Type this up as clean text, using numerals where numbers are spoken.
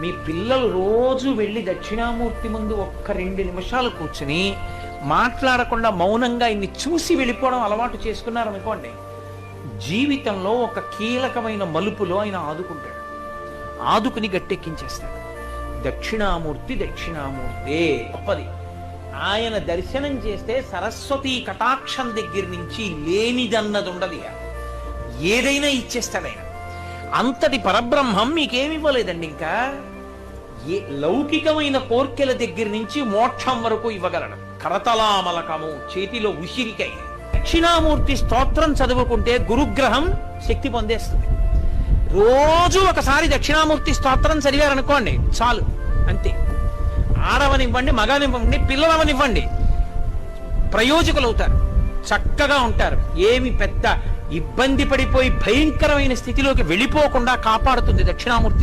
మీ పిల్లలు రోజు వెళ్ళి దక్షిణామూర్తి ముందు ఒక్క 2 నిమిషాలు కూర్చుని మాట్లాడకుండా మౌనంగా ఇన్ని చూసి వెళ్ళిపోవడం అలవాటు చేసుకున్నారనుకోండి, జీవితంలో ఒక కీలకమైన మలుపులో ఆయన ఆదుకుంటాడు, ఆదుకుని గట్టెక్కించేస్తాడు. దక్షిణామూర్తి దక్షిణామూర్తే గొప్పది. ఆయన దర్శనం చేస్తే సరస్వతీ కటాక్షం దగ్గర నుంచి లేనిదన్నది ఉండదు, ఏదైనా ఇచ్చేస్తాడు ఆయన. అంతటి పరబ్రహ్మం మీకేమి ఇవ్వలేదండి. ఇంకా లౌకికమైన కోర్కెల దగ్గర నుంచి మోక్షం వరకు ఇవ్వగలడు. కరతలామలకము, చేతిలో ఉసిరికై. దక్షిణామూర్తి స్తోత్రం చదువుకుంటే గురుగ్రహం శక్తి పొందేస్తుంది. రోజు ఒకసారి దక్షిణామూర్తి స్తోత్రం చదివారనుకోండి చాలు, అంతే. ఆడవనివ్వండి, మగనివ్వండి, పిల్లలవనివ్వండి, ప్రయోజకులవుతారు, చక్కగా ఉంటారు. ఏమి పెద్ద ఇబ్బంది పడిపోయి భయంకరమైన స్థితిలోకి వెళ్ళిపోకుండా కాపాడుతుంది దక్షిణామూర్తి